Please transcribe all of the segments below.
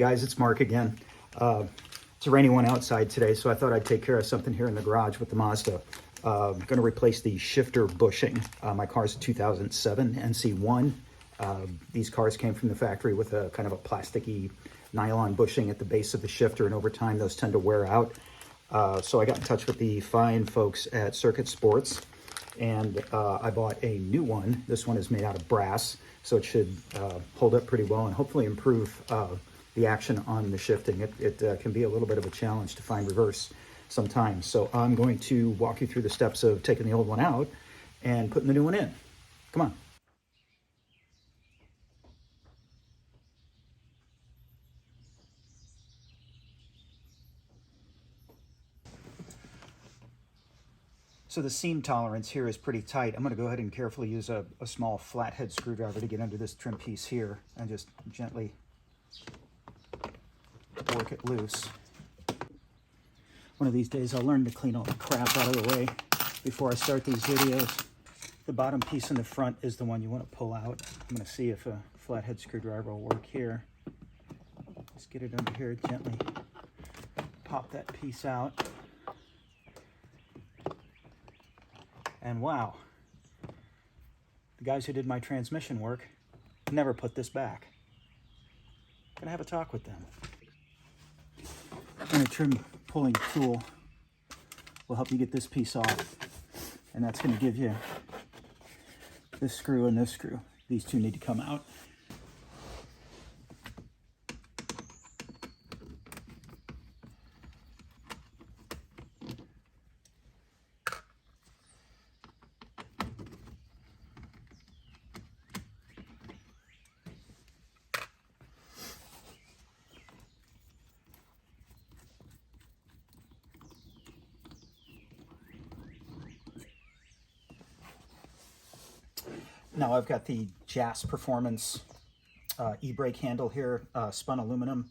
guys, it's Mark again. It's a rainy one outside today, so I thought I'd take care of something here in the garage with the Mazda. I'm going to replace the shifter bushing. My car's a 2007 NC1. These cars came from the factory with a kind of a plasticky nylon bushing at the base of the shifter, and over time those tend to wear out. So I got in touch with the fine folks at Circuit Sports, and I bought a new one. This one is made out of brass, so it should hold up pretty well and hopefully improve the action on the shifting. It can be a little bit of a challenge to find reverse sometimes. So I'm going to walk you through the steps of taking the old one out and putting the new one in. Come on. So the seam tolerance here is pretty tight. I'm going to go ahead and carefully use a small flathead screwdriver to get under this trim piece here and just gently work it loose. One of these days I'll learn to clean all the crap out of the way before I start these videos. The bottom piece in the front is the one you want to pull out. I'm going to see if a flathead screwdriver will work here. Just get it under here, gently pop that piece out. And wow, the guys who did my transmission work never put this back. I'm gonna have a talk with them. And a trim pulling tool will help you get this piece off. And that's gonna give you this screw and this screw. These two need to come out. Now I've got the Jass Performance e-brake handle here, spun aluminum.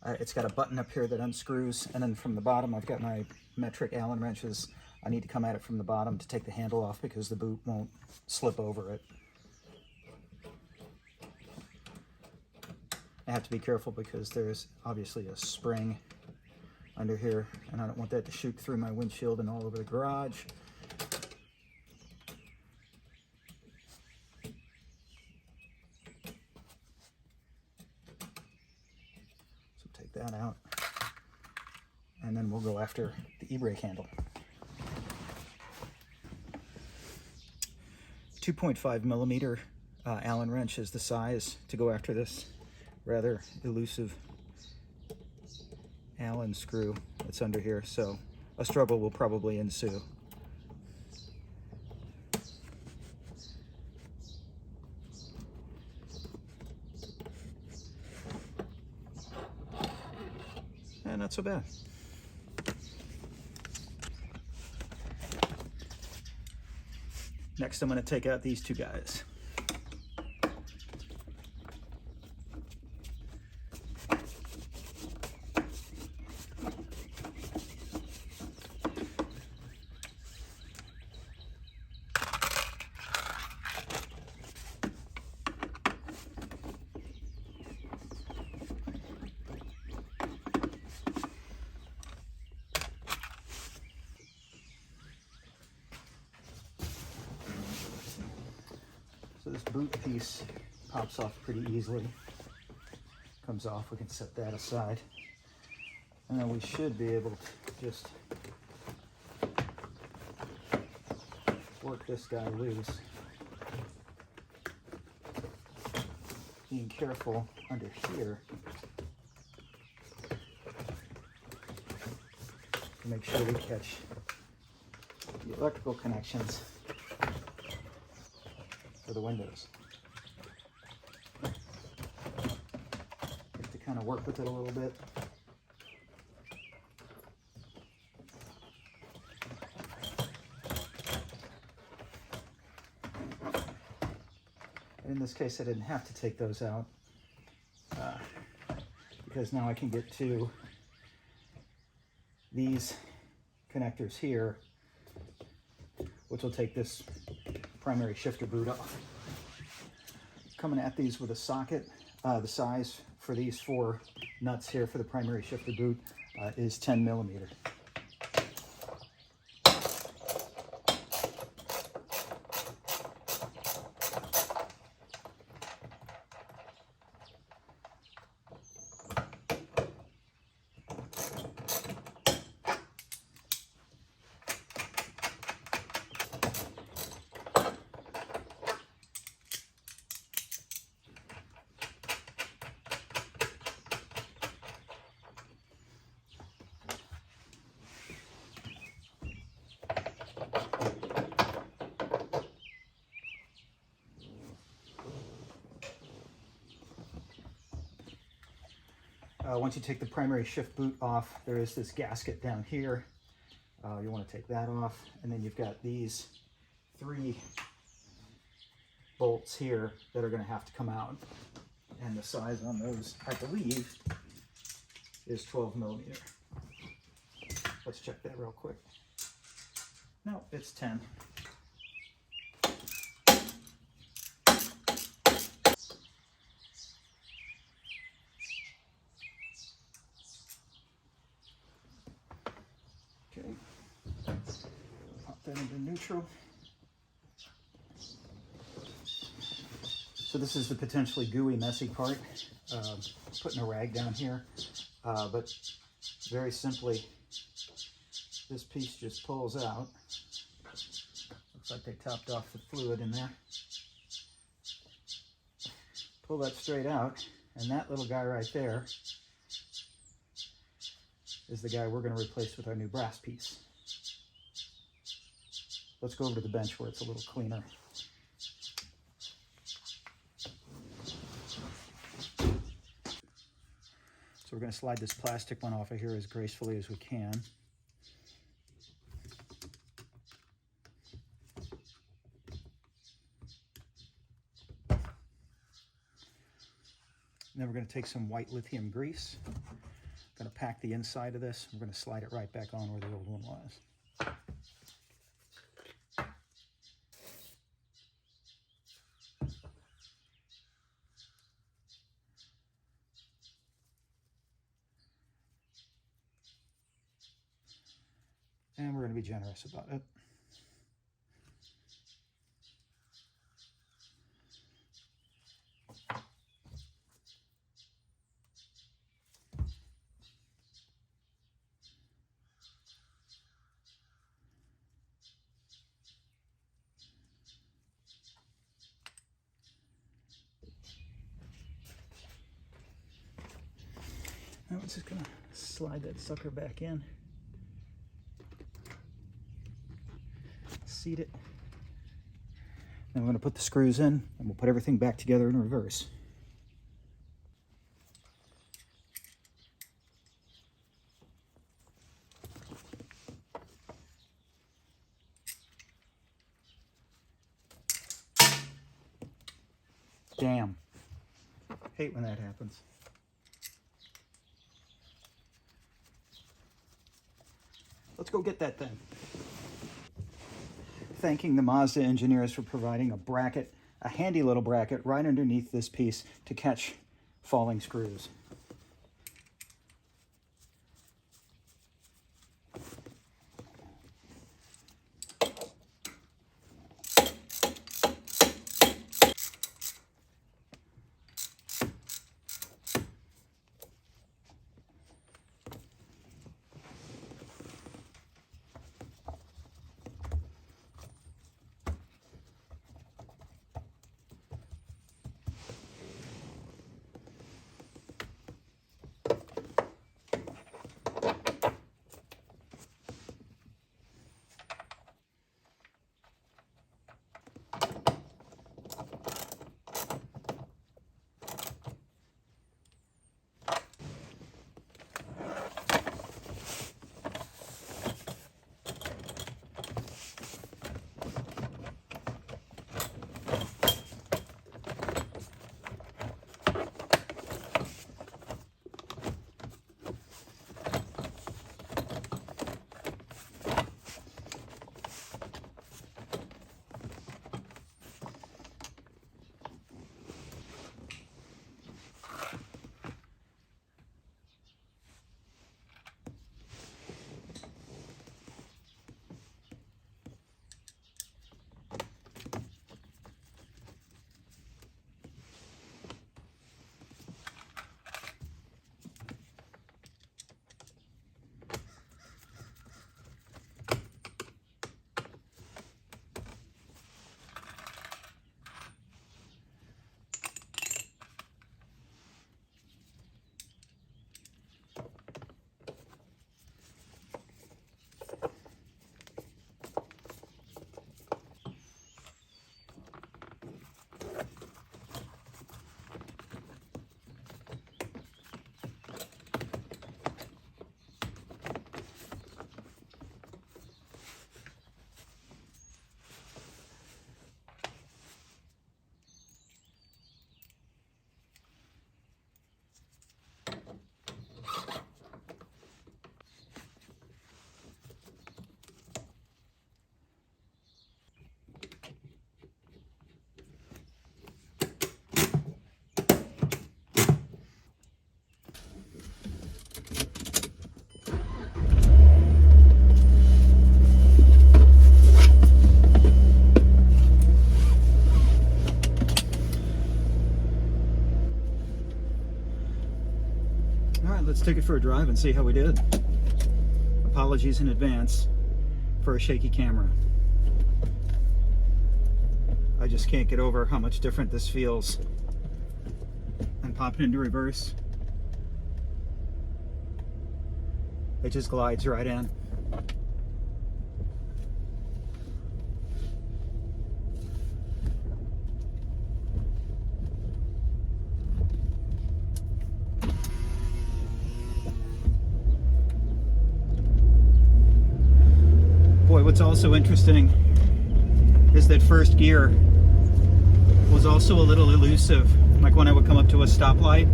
It's got a button up here that unscrews, and then from the bottom I've got my metric Allen wrenches. I need to come at it from the bottom to take the handle off because the boot won't slip over it. I have to be careful because there's obviously a spring under here, and I don't want that to shoot through my windshield and all over the garage. That out, and then we'll go after the e-brake handle. 2.5 millimeter Allen wrench is the size to go after this rather elusive Allen screw that's under here, so a struggle will probably ensue. Not so bad. Next, I'm going to take out these two guys. So this boot piece pops off pretty easily. Comes off, we can set that aside. And then we should be able to just work this guy loose. Being careful under here to make sure we catch the electrical connections for the windows. Have to kind of work with it a little bit. In this case, I didn't have to take those out because now I can get to these connectors here, which will take this primary shifter boot off. Coming at these with a socket, The size for these 4 nuts here for the primary shifter boot is 10 millimeter. Once you take the primary shift boot off, there is this gasket down here. You want to take that off, and then you've got these 3 bolts here that are going to have to come out. And the size on those, I believe, is 12 millimeter. Let's check that real quick. No, it's 10. Okay, pop that into neutral. So this is the potentially gooey, messy part. Putting a rag down here, but very simply, this piece just pulls out. Looks like they topped off the fluid in there. Pull that straight out, and that little guy right there is the guy we're going to replace with our new brass piece. Let's go over to the bench where it's a little cleaner. So we're going to slide this plastic one off of here as gracefully as we can. And then we're going to take some white lithium grease. Going to pack the inside of this. We're going to slide it right back on where the old one was. And we're going to be generous about it. Now we're just going to slide that sucker back in. Seat it. Then we're going to put the screws in, and we'll put everything back together in reverse. Damn. Hate when that happens. Let's go get that thing. Thanking the Mazda engineers for providing a bracket, a handy little bracket right underneath this piece to catch falling screws. take it for a drive and see how we did. Apologies in advance for a shaky camera. I just can't get over how much different this feels. And popping into reverse, it just glides right in. Boy, what's also interesting is that first gear was also a little elusive. Like when I would come up to a stoplight,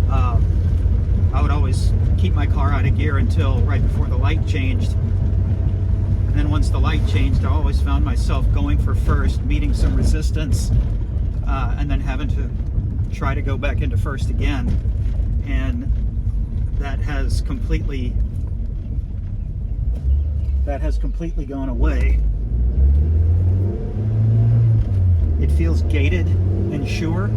I would always keep my car out of gear until right before the light changed. And then once the light changed, I always found myself going for first, meeting some resistance, and then having to try to go back into first again. And that has completely gone away. It feels gated and sure.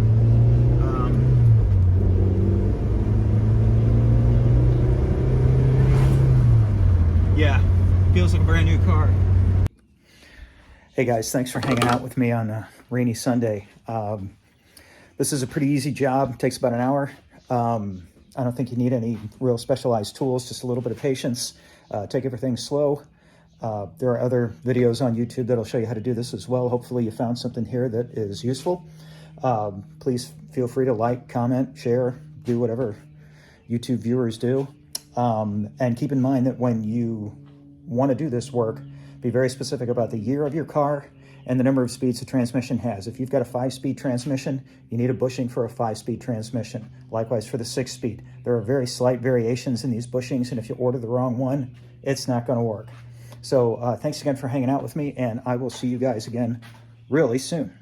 Yeah, feels like a brand new car. Hey guys, thanks for hanging out with me on a rainy Sunday. This is a pretty easy job. It takes about an hour. I don't think you need any real specialized tools, just a little bit of patience. Take everything slow. There are other videos on YouTube that'll show you how to do this as well. Hopefully you found something here that is useful. Please feel free to like, comment, share, do whatever YouTube viewers do. And keep in mind that when you want to do this work, be very specific about the year of your car and the number of speeds the transmission has. If you've got a 5-speed transmission, you need a bushing for a 5-speed transmission. Likewise for the 6-speed. There are very slight variations in these bushings, and if you order the wrong one, it's not going to work. So thanks again for hanging out with me, and I will see you guys again really soon.